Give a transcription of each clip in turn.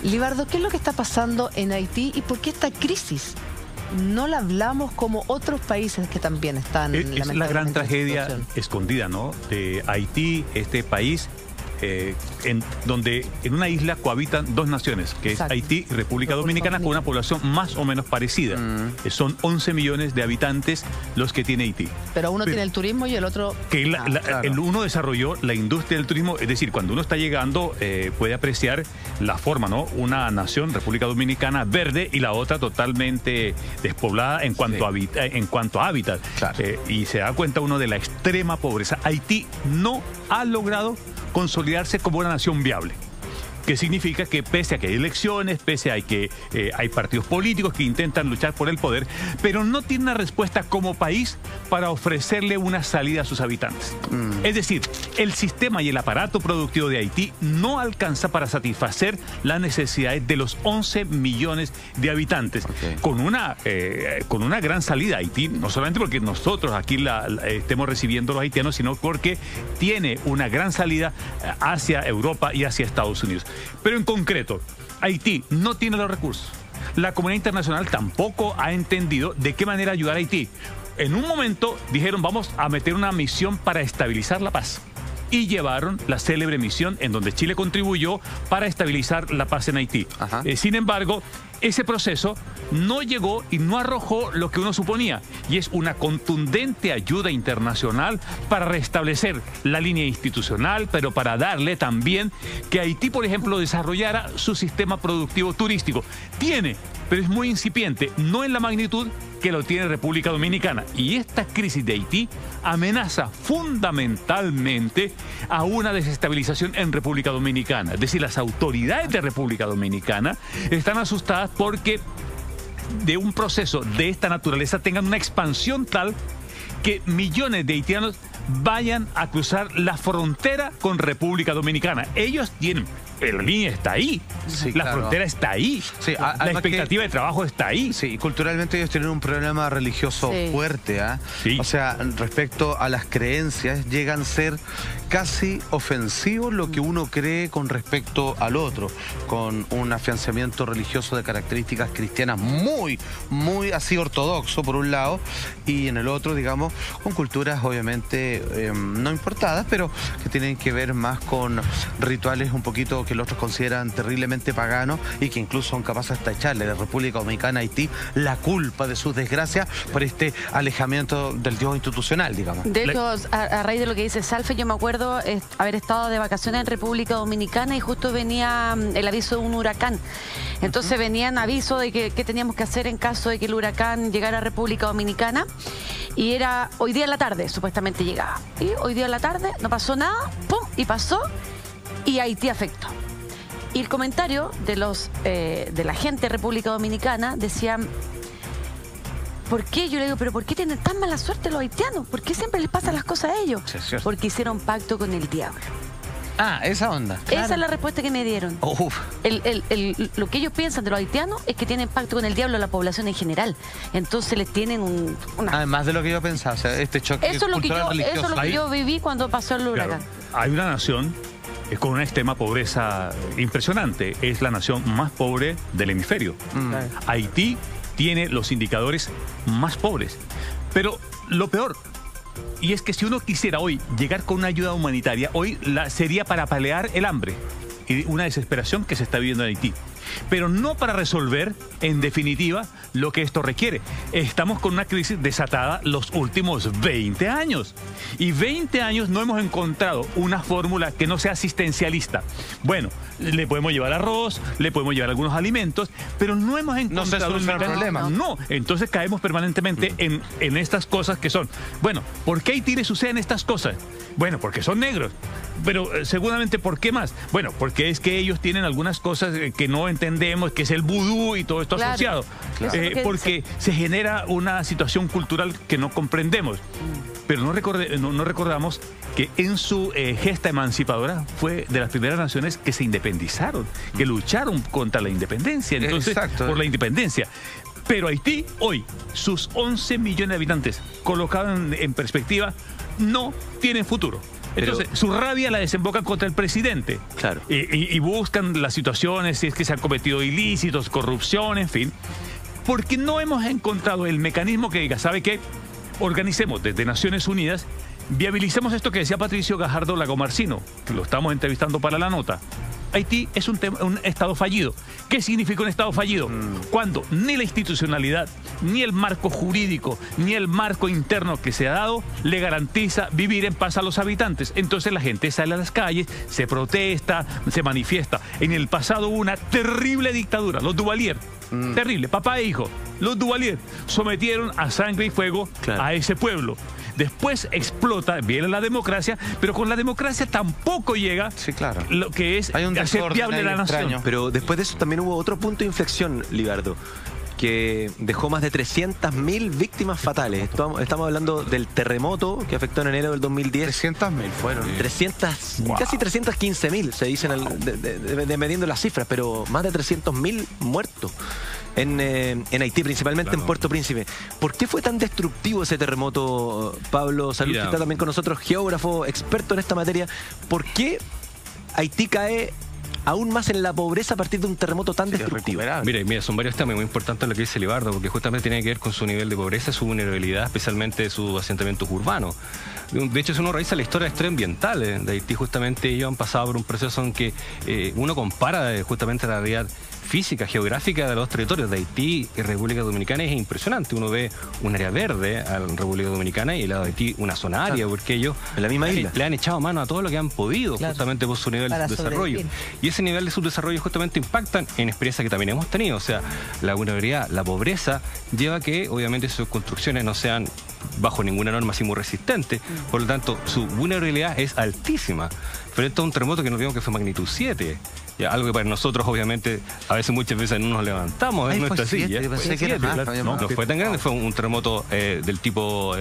Libardo, ¿qué es lo que está pasando en Haití y por qué esta crisis no la hablamos como otros países que también están Es la gran tragedia escondida, ¿no? De Haití, este país donde en una isla cohabitan dos naciones, que Exacto. es Haití y República Dominicana, con una población más o menos parecida. Son 11 millones de habitantes los que tiene Haití. Pero uno tiene el turismo y el otro... Que claro. el uno desarrolló la industria del turismo, es decir, cuando uno está llegando puede apreciar la forma, ¿no? Una nación, República Dominicana, verde y la otra totalmente despoblada en cuanto, en cuanto a hábitat. Claro. Y se da cuenta uno de la extrema pobreza. Haití no ha logrado consolidarse como una nación viable. Que significa que pese a que hay elecciones, pese a que hay partidos políticos que intentan luchar por el poder, pero no tiene una respuesta como país para ofrecerle una salida a sus habitantes. Es decir, el sistema y el aparato productivo de Haití no alcanza para satisfacer las necesidades de los 11 millones de habitantes. Con una gran salida a Haití, no solamente porque nosotros aquí estemos recibiendo los haitianos, sino porque tiene una gran salida hacia Europa y hacia Estados Unidos. Pero en concreto, Haití no tiene los recursos. La comunidad internacional tampoco ha entendido de qué manera ayudar a Haití. En un momento dijeron, vamos a meter una misión para estabilizar la paz. Y llevaron la célebre misión en donde Chile contribuyó para estabilizar la paz en Haití. Sin embargo, ese proceso no llegó y no arrojó lo que uno suponía, y es una contundente ayuda internacional para restablecer la línea institucional, pero para darle también que Haití, por ejemplo, desarrollara su sistema productivo turístico. Tiene, pero es muy incipiente, no en la magnitud que lo tiene República Dominicana. Y esta crisis de Haití amenaza fundamentalmente a una desestabilización en República Dominicana. Es decir, las autoridades de República Dominicana están asustadas porque de un proceso de esta naturaleza tengan una expansión tal que millones de haitianos vayan a cruzar la frontera con República Dominicana. Ellos tienen... La línea está ahí, la frontera está ahí, la expectativa de trabajo está ahí. Sí, y culturalmente ellos tienen un problema religioso fuerte, O sea, respecto a las creencias, llegan a ser casi ofensivos lo que uno cree con respecto al otro, con un afianzamiento religioso de características cristianas muy así ortodoxo, por un lado, y en el otro, digamos, con culturas obviamente no importadas, pero que tienen que ver más con rituales un poquito que los otros consideran terriblemente paganos y que incluso son capaces hasta echarle de República Dominicana a Haití la culpa de sus desgracias por este alejamiento del Dios institucional, digamos. De hecho, a raíz de lo que dice Salfe, yo me acuerdo haber estado de vacaciones en República Dominicana y justo venía el aviso de un huracán. Entonces venían avisos de qué teníamos que hacer en caso de que el huracán llegara a República Dominicana. Y era hoy día en la tarde, supuestamente llegaba. Y hoy día en la tarde no pasó nada, ¡pum! Y pasó. Y Haití afectó. Y el comentario de la gente de República Dominicana decían, ¿por qué? Yo le digo, ¿pero por qué tienen tan mala suerte los haitianos? ¿Por qué siempre les pasan las cosas a ellos? Sí, porque hicieron pacto con el diablo. Ah, esa onda. Esa es la respuesta que me dieron. Lo que ellos piensan de los haitianos es que tienen pacto con el diablo a la población en general. Entonces les tienen Además de lo que yo pensaba, o sea, este choque cultural religioso. Eso es lo que yo viví cuando pasó el huracán. Hay una nación con una extrema pobreza impresionante. Es la nación más pobre del hemisferio. Haití tiene los indicadores más pobres. Pero lo peor, y es que si uno quisiera hoy llegar con una ayuda humanitaria, hoy sería para paliar el hambre y una desesperación que se está viviendo en Haití. Pero no para resolver, en definitiva, lo que esto requiere. Estamos con una crisis desatada los últimos 20 años. Y 20 años no hemos encontrado una fórmula que no sea asistencialista. Bueno, le podemos llevar arroz, le podemos llevar algunos alimentos, pero no hemos encontrado un problema. No, entonces caemos permanentemente en estas cosas que son. Bueno, ¿por qué Haití le suceden estas cosas? Bueno, porque son negros. Pero seguramente, ¿por qué más? Bueno, porque es que ellos tienen algunas cosas que no entendemos, que es el vudú y todo esto asociado. Porque se genera una situación cultural que no comprendemos. Pero no recordamos que en su gesta emancipadora fue de las primeras naciones que se independizaron, que lucharon contra la independencia. Entonces, por la independencia. Pero Haití, hoy, sus 11 millones de habitantes, colocados en perspectiva, no tienen futuro. Entonces, su rabia la desembocan contra el presidente. Claro. Y buscan las situaciones, si es que se han cometido ilícitos, corrupción, en fin. Porque no hemos encontrado el mecanismo que diga, ¿sabe qué? Organicemos desde Naciones Unidas, viabilicemos esto que decía Patricio Gajardo Lagomarcino, que lo estamos entrevistando para la nota. Haití es un Estado fallido. ¿Qué significa un Estado fallido? Cuando ni la institucionalidad, ni el marco jurídico, ni el marco interno que se ha dado le garantiza vivir en paz a los habitantes. Entonces la gente sale a las calles, se protesta, se manifiesta. En el pasado hubo una terrible dictadura, los Duvalier. Terrible, papá e hijo. Los Duvalier sometieron a sangre y fuego a ese pueblo. Después explota, viene la democracia, pero con la democracia tampoco llega lo que es hacer viable la nación. Extraño. Pero después de eso también hubo otro punto de inflexión, Libardo, que dejó más de 300.000 víctimas fatales. Estamos hablando del terremoto que afectó en enero del 2010. 300.000 fueron. 300, casi 315.000 se dicen mediendo las cifras, pero más de 300.000 muertos. En Haití, principalmente en Puerto Príncipe. ¿Por qué fue tan destructivo ese terremoto, Pablo Salud, que está también con nosotros, geógrafo, experto en esta materia? ¿Por qué Haití cae aún más en la pobreza a partir de un terremoto tan destructivo? Mira, son varios temas muy importantes lo que dice Libardo, porque justamente tiene que ver con su nivel de pobreza, su vulnerabilidad, especialmente sus asentamientos urbanos. De hecho, si uno revisa la historia extraambiental de Haití, justamente ellos han pasado por un proceso en que uno compara justamente la realidad física, geográfica de los territorios de Haití y República Dominicana. Es impresionante. Uno ve un área verde en República Dominicana y el lado de Haití una zona área, porque ellos en la misma isla le han echado mano a todo lo que han podido, justamente por su nivel de desarrollo. Y ese nivel de subdesarrollo justamente impactan en experiencias que también hemos tenido. O sea, la vulnerabilidad, la pobreza lleva a que obviamente sus construcciones no sean bajo ninguna norma sismorresistente. Por lo tanto, su vulnerabilidad es altísima. Frente a un terremoto que nos vimos que fue magnitud 7. Ya, algo que para nosotros, obviamente, a veces muchas veces no nos levantamos en nuestra silla. No fue tan grande, fue un terremoto del tipo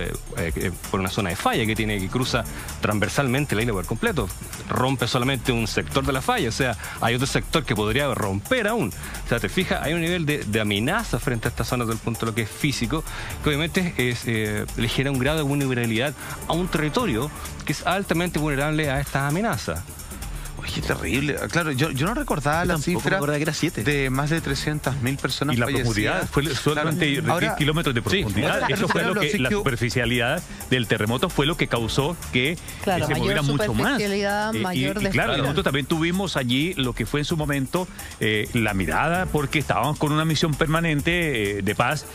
por una zona de falla que cruza transversalmente la isla por completo. Rompe solamente un sector de la falla, o sea, hay otro sector que podría romper aún. O sea, te fijas, hay un nivel de amenaza frente a esta zona desde el punto de lo que es físico, que obviamente le genera un grado de vulnerabilidad a un territorio que es altamente vulnerable a estas amenazas. Qué terrible. Claro, yo no recordaba la cifra que era 7. De más de 300.000 personas. Y la profundidad fue solamente 10 kilómetros de profundidad. Eso fue lo que la superficialidad del terremoto fue lo que causó que se moviera mucho más. Claro, nosotros también tuvimos allí lo que fue en su momento la mirada, porque estábamos con una misión permanente de paz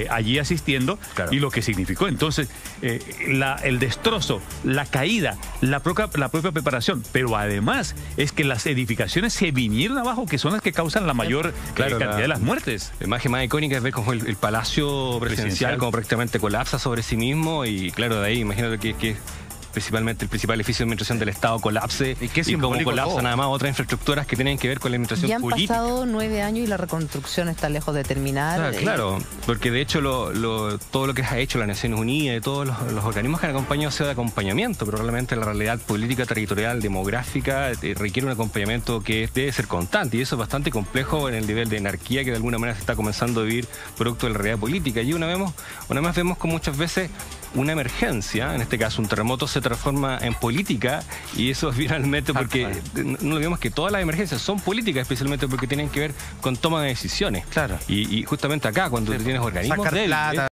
allí asistiendo, y lo que significó entonces el destrozo, la caída, la propia preparación, pero además es que las edificaciones se vinieron abajo, que son las que causan la mayor cantidad de las muertes. La imagen más icónica es ver cómo el Palacio Presidencial como prácticamente colapsa sobre sí mismo, y claro, de ahí imagínate que principalmente el principal edificio de administración del Estado colapse, y cómo colapsan nada más otras infraestructuras que tienen que ver con la administración política. Ya han pasado 9 años y la reconstrucción está lejos de terminar. Claro, porque de hecho todo lo que ha hecho las Naciones Unidas y todos los organismos que han acompañado ha sido de acompañamiento, pero realmente la realidad política, territorial, demográfica requiere un acompañamiento que debe ser constante, y eso es bastante complejo en el nivel de anarquía que de alguna manera se está comenzando a vivir producto de la realidad política. Y una vez vemos que muchas veces una emergencia, en este caso un terremoto, se transforma en política, y eso es finalmente porque no olvidemos que todas las emergencias son políticas, especialmente porque tienen que ver con toma de decisiones. Claro. Y justamente acá, cuando tienes organismos débiles,